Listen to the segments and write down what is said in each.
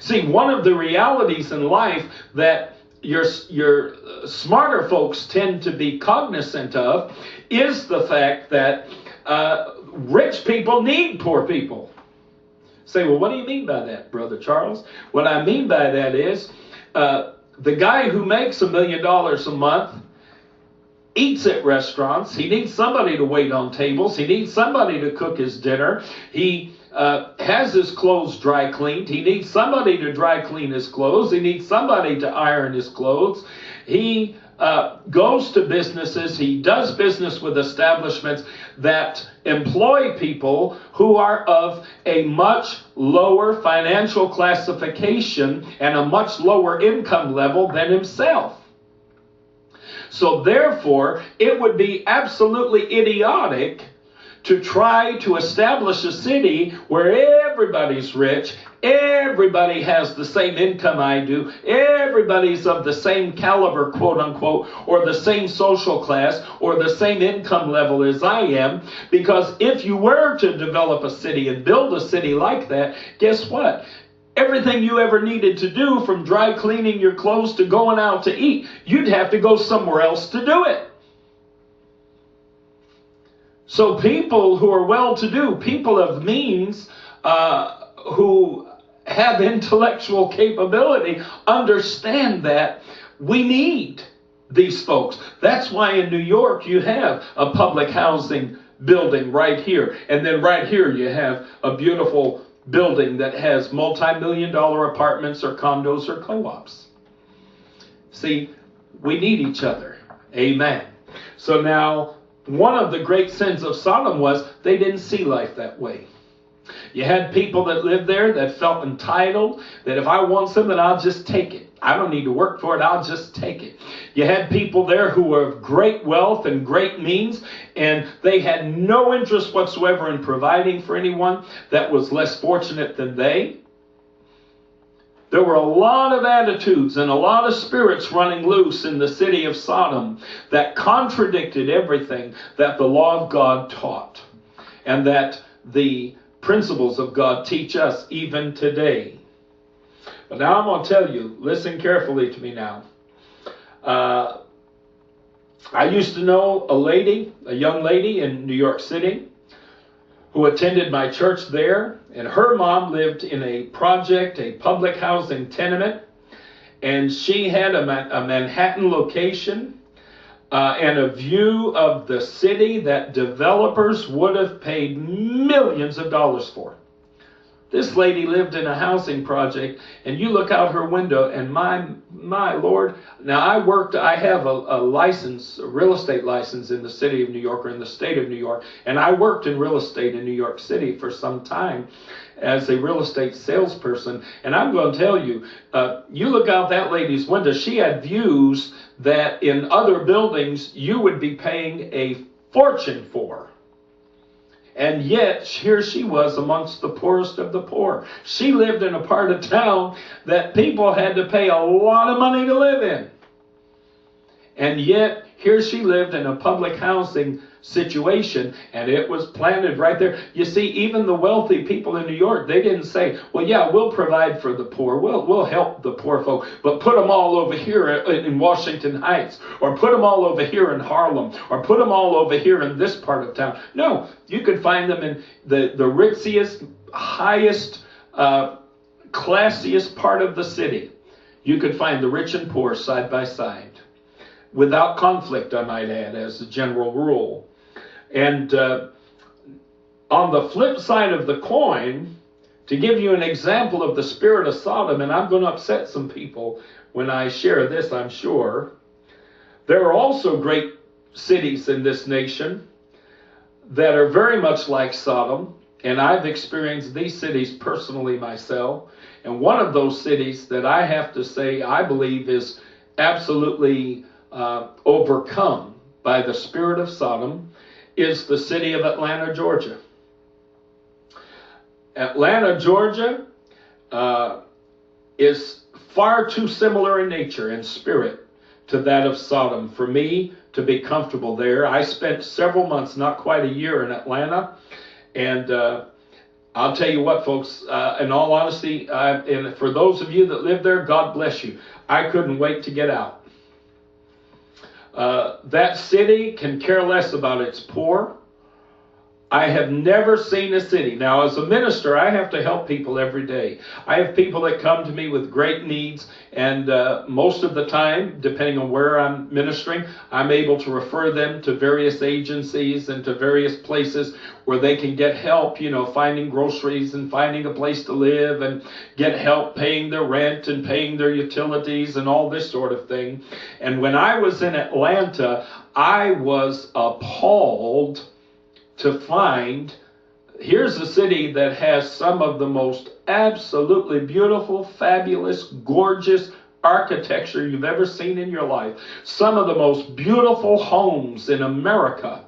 See, one of the realities in life that your smarter folks tend to be cognizant of is the fact that rich people need poor people. Say, well, what do you mean by that, Brother Charles? What I mean by that is the guy who makes $1 million a month eats at restaurants. He needs somebody to wait on tables. He needs somebody to cook his dinner. He has his clothes dry cleaned. He needs somebody to dry clean his clothes. He needs somebody to iron his clothes. He goes to businesses. He does business with establishments that employ people who are of a much lower financial classification and a much lower income level than himself. So therefore, it would be absolutely idiotic to try to establish a city where everybody's rich, everybody has the same income I do, everybody's of the same caliber, quote unquote, or the same social class, or the same income level as I am. Because if you were to develop a city and build a city like that, guess what? Everything you ever needed to do, from dry cleaning your clothes to going out to eat, you'd have to go somewhere else to do it. So people who are well-to-do, people of means, who have intellectual capability, understand that we need these folks. That's why in New York you have a public housing building right here. And then right here you have a beautiful building that has multi-million-dollar apartments or condos or co-ops. See, we need each other. Amen. So now, one of the great sins of Sodom was they didn't see life that way. You had people that lived there that felt entitled, that if I want something, I'll just take it. I don't need to work for it, I'll just take it. You had people there who were of great wealth and great means, and they had no interest whatsoever in providing for anyone that was less fortunate than they. There were a lot of attitudes and a lot of spirits running loose in the city of Sodom that contradicted everything that the law of God taught, and that the principles of God teach us even today. But now I'm going to tell you, listen carefully to me now. I used to know a young lady in New York City who attended my church there, and her mom lived in a public housing tenement, and she had a Manhattan location and a view of the city that developers would have paid millions of dollars for. This lady lived in a housing project, and you look out her window, and my Lord. Now I have a real estate license in the city of New York, or in the state of New York, and I worked in real estate in New York City for some time as a real estate salesperson. And I'm going to tell you, you look out that lady's window, she had views that in other buildings you would be paying a fortune for. And yet, here she was amongst the poorest of the poor. She lived in a part of town that people had to pay a lot of money to live in. And yet, here she lived in a public housing situation, and it was planted right there. You see, even the wealthy people in New York, they didn't say, well, yeah, we'll provide for the poor. We'll help the poor folk, but put them all over here in Washington Heights, or put them all over here in Harlem, or put them all over here in this part of town. No, you could find them in the ritziest, highest, classiest part of the city. You could find the rich and poor side by side, without conflict, I might add, as a general rule. And on the flip side of the coin, to give you an example of the spirit of Sodom, and I'm going to upset some people when I share this, I'm sure, there are also great cities in this nation that are very much like Sodom, and I've experienced these cities personally myself. And one of those cities that I have to say I believe is absolutely overcome by the spirit of Sodom is the city of Atlanta, Georgia. Atlanta, Georgia is far too similar in nature and spirit to that of Sodom for me to be comfortable there. I spent several months, not quite a year, in Atlanta, and I'll tell you what, folks, in all honesty, and for those of you that live there, God bless you. I couldn't wait to get out. That city can care less about its poor. I have never seen a city. Now, as a minister, I have to help people every day. I have people that come to me with great needs, and most of the time, depending on where I'm ministering, I'm able to refer them to various agencies and to various places where they can get help, finding groceries and finding a place to live and get help paying their rent and paying their utilities and all this sort of thing. And when I was in Atlanta, I was appalled to find, here's a city that has some of the most absolutely beautiful, fabulous, gorgeous architecture you've ever seen in your life. Some of the most beautiful homes in America.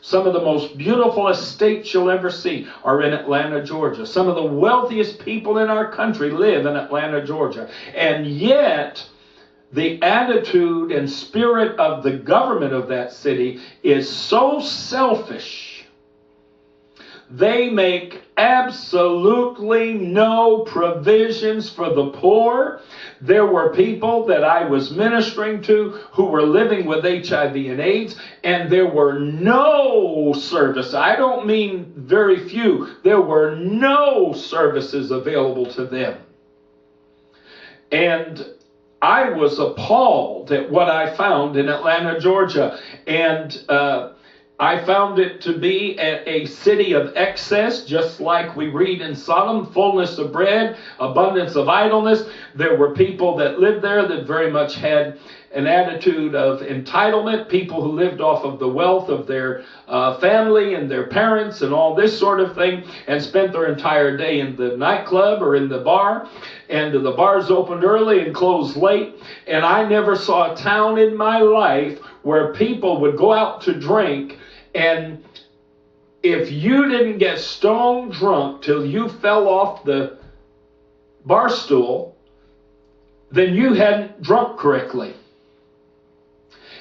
Some of the most beautiful estates you'll ever see are in Atlanta, Georgia. Some of the wealthiest people in our country live in Atlanta, Georgia. And yet, the attitude and spirit of the government of that city is so selfish. They make absolutely no provisions for the poor. There were people that I was ministering to who were living with HIV and AIDS, and there were no services. I don't mean very few. There were no services available to them. And I was appalled at what I found in Atlanta, Georgia. And I found it to be a city of excess, just like we read in Sodom, fullness of bread, abundance of idleness. There were people that lived there that very much had an attitude of entitlement, people who lived off of the wealth of their family and their parents and all this sort of thing, and spent their entire day in the nightclub or in the bar. And the bars opened early and closed late. And I never saw a town in my life where people would go out to drink, and if you didn't get stone drunk till you fell off the bar stool, then you hadn't drunk correctly.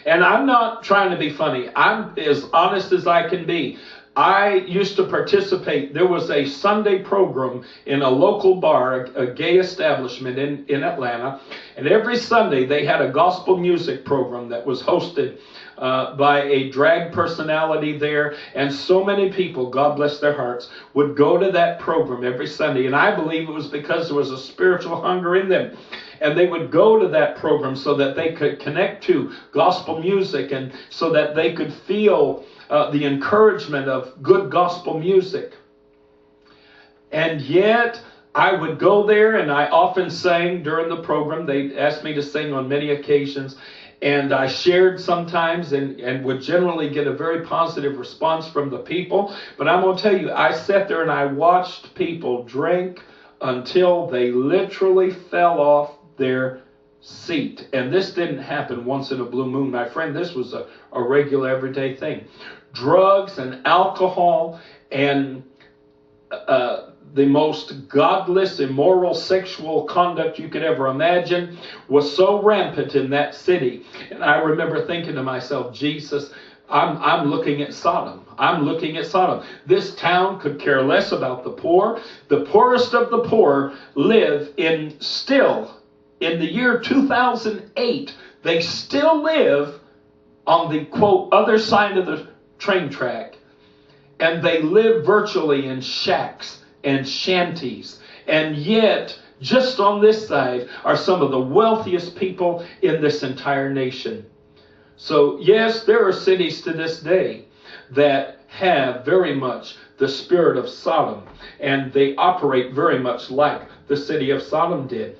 And I'm not trying to be funny. I'm as honest as I can be. I used to participate. There was a Sunday program in a local bar, a gay establishment in Atlanta. And every Sunday they had a gospel music program that was hosted by a drag personality there. And so many people, God bless their hearts, would go to that program every Sunday. And I believe it was because there was a spiritual hunger in them. And they would go to that program so that they could connect to gospel music and so that they could feel the encouragement of good gospel music. And yet, I would go there, and I often sang during the program. They asked me to sing on many occasions, and I shared sometimes and would generally get a very positive response from the people. But I'm going to tell you, I sat there and I watched people drink until they literally fell off their seat. And this didn't happen once in a blue moon, my friend. This was a regular, everyday thing. Drugs and alcohol and the most godless, immoral sexual conduct you could ever imagine was so rampant in that city. And I remember thinking to myself, Jesus, I'm looking at Sodom. I'm looking at Sodom. This town could care less about the poor. The poorest of the poor live in the year 2008, they still live on the, quote, other side of the train track. And they live virtually in shacks and shanties. And yet, just on this side are some of the wealthiest people in this entire nation. So, yes, there are cities to this day that have very much the spirit of Sodom. And they operate very much like the city of Sodom did.